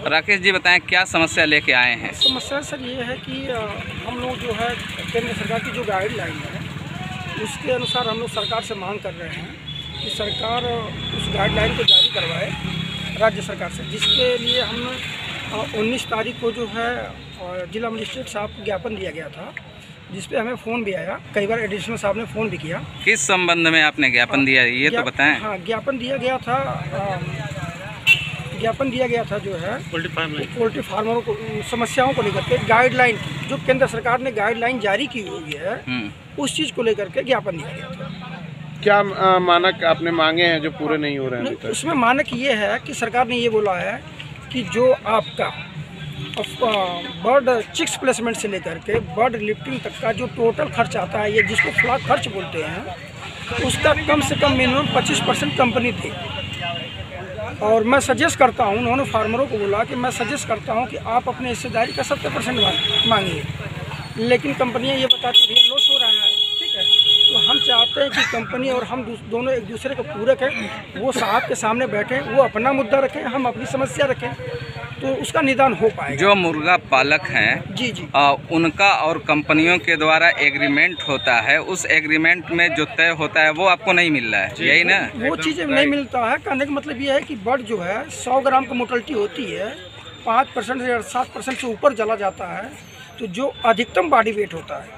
राकेश जी बताएं क्या समस्या लेके आए हैं? समस्या सर ये है कि हम लोग जो है केंद्र सरकार की जो गाइडलाइन है उसके अनुसार हम लोग सरकार से मांग कर रहे हैं कि सरकार उस गाइडलाइन को जारी करवाए राज्य सरकार से, जिसके लिए हम 19 तारीख को जो है जिला मजिस्ट्रेट साहब को ज्ञापन दिया गया था, जिस पे हमें फ़ोन भी आया, कई बार एडिशनल साहब ने फ़ोन भी किया। किस संबंध में आपने ज्ञापन दिया ये तो बताएं। हाँ, ज्ञापन दिया गया था जो है पोल्ट्री फार्मरों को समस्याओं को लेकर के गाइडलाइन जो केंद्र सरकार ने गाइडलाइन जारी की हुई है उस चीज़ को लेकर के ज्ञापन दिया गया था। क्या मानक आपने मांगे हैं जो पूरे नहीं हो रहे हैं? उसमें मानक ये है कि सरकार ने ये बोला है कि जो आपका बर्ड चिक्स प्लेसमेंट से लेकर के बर्ड लिफ्टिंग तक का जो टोटल खर्च आता है, ये जिसको फ्लॉक खर्च बोलते हैं, उसका कम से कम मिनिमम 25% कंपनी थी। और मैं सजेस्ट करता हूँ, उन्होंने फार्मरों को बोला कि मैं सजेस्ट करता हूँ कि आप अपने हिस्सेदारी का 70% मांगिए, लेकिन कंपनियाँ ये बताती है लॉस हो रहा है। ठीक है, तो हम चाहते हैं कि कंपनी और हम दोनों एक दूसरे का पूरक हैं, वो साहब के सामने बैठें, वो अपना मुद्दा रखें, हम अपनी समस्या रखें, तो उसका निदान हो पाएगा। जो मुर्गा पालक हैं जी उनका और कंपनियों के द्वारा एग्रीमेंट होता है, उस एग्रीमेंट में जो तय होता है वो आपको नहीं मिल रहा है, यही ना? वो चीज़ें नहीं मिलता है। कहने का मतलब ये है कि बर्ड जो है 100 ग्राम की मोर्टेलिटी होती है, 5% से 7% से ऊपर चला जाता है, तो जो अधिकतम बॉडी वेट होता है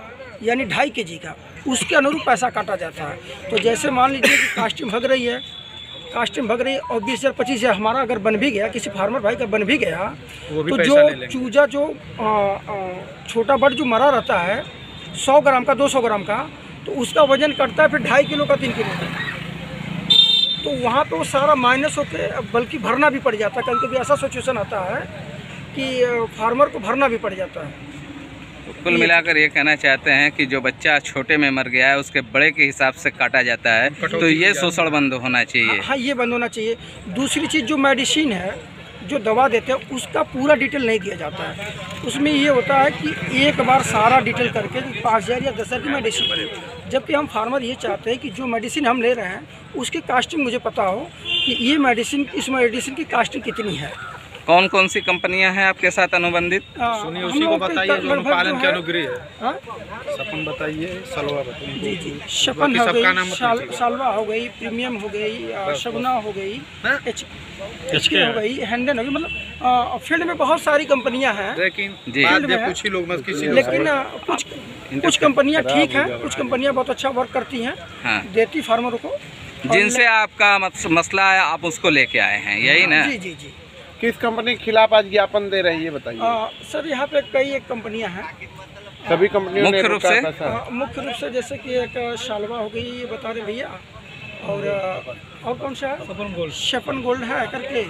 यानी 2.5 kg का, उसके अनुरूप पैसा काटा जाता है। तो जैसे मान लीजिए कि कास्टिंग भग रही है और 20,000 25,000 हमारा अगर बन भी गया, किसी फार्मर भाई का बन भी गया, तो जो चूजा जो छोटा बर्ड जो मरा रहता है 100 ग्राम का 200 ग्राम का, तो उसका वजन कटता है फिर 2.5 किलो का 3 किलो का, तो वहाँ पे वो सारा माइनस होके बल्कि भरना भी पड़ जाता है। कभी कभी ऐसा सिचुएशन आता है कि फार्मर को भरना भी पड़ जाता है। कुल मिलाकर ये कहना चाहते हैं कि जो बच्चा छोटे में मर गया है उसके बड़े के हिसाब से काटा जाता है, तो ये शोषण बंद होना चाहिए। हाँ, ये बंद होना चाहिए। दूसरी चीज़ जो मेडिसिन है, जो दवा देते हैं, उसका पूरा डिटेल नहीं दिया जाता है। उसमें ये होता है कि एक बार सारा डिटेल करके 5,000 या 10,000 की मेडिसिन बने, जबकि हम फार्मर ये चाहते हैं कि जो मेडिसिन हम ले रहे हैं उसकी कास्टिंग मुझे पता हो कि ये मेडिसिन, इस मेडिसिन की कास्टिंग कितनी है। कौन कौन सी कंपनियां हैं आपके साथ अनुबंधित? सुनिए, उसी को बताइए जो पालन के अनुग्रह है। सपन बताइए, सलवा बताइए। जी, सपन हो गई, सालवा हो गई, प्रीमियम हो गई, शगुना हो गई, एचके हो गई, हैंडन हो गई, मतलब फील्ड में बहुत सारी कंपनियां हैं। लेकिन कुछ कंपनियां ठीक हैं, कुछ कंपनियां बहुत अच्छा वर्क करती हैं, देती फार्मरों को। जिनसे आपका मसला है आप उसको लेके आए हैं, यही ना? जी जी जी। किस कंपनी के खिलाफ आज ज्ञापन दे रही है बताइए? सर यहाँ पे कई एक कंपनियाँ हैं। सभी कंपनियों मुख्य रूप से जैसे कि एक शालवा हो गई, ये बता रहे भैया, और कौन सा है? शपन गोल्ड है करके,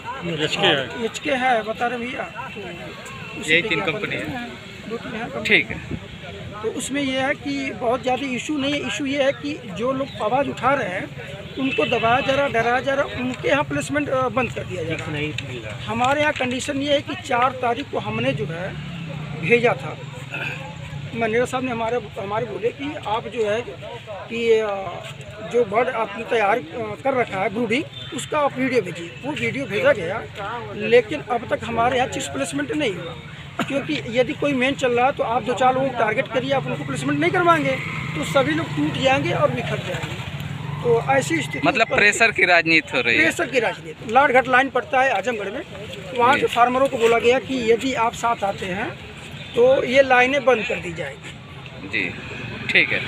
एचके है बता रहे भैया। तो यही 3 कंपनी है, 2-3 है। ठीक है, तो उसमें यह है कि बहुत ज़्यादा इशू नहीं है। इशू ये है कि जो लोग आवाज़ उठा रहे हैं उनको दबाया जा रहा, डराया जा रहा, उनके यहाँ प्लेसमेंट बंद कर दिया जा रहा। हमारे यहाँ कंडीशन ये है कि 4 तारीख को हमने जो है भेजा था, मैनेजर साहब ने हमारे बोले कि आप जो है कि जो बर्ड आपने तैयार कर रखा है ब्रूडिंग, उसका आप वीडियो भेजिए। वो वीडियो भेजा गया, लेकिन अब तक हमारे यहाँ चिक्स प्लेसमेंट नहीं हुआ, क्योंकि यदि कोई मेन चल रहा है तो आप 2-4 लोगों को टारगेट करिए, आप उनको प्लेसमेंट नहीं करवाएंगे तो सभी लोग टूट जाएंगे और बिखर जाएंगे। तो ऐसी स्थिति, मतलब प्रेशर की राजनीति हो रही है। प्रेशर की राजनीति। लाटघाट लाइन पड़ता है आजमगढ़ में, वहाँ के फार्मरों को बोला गया कि यदि आप साथ आते हैं तो ये लाइनें बंद कर दी जाएगी। जी, ठीक है।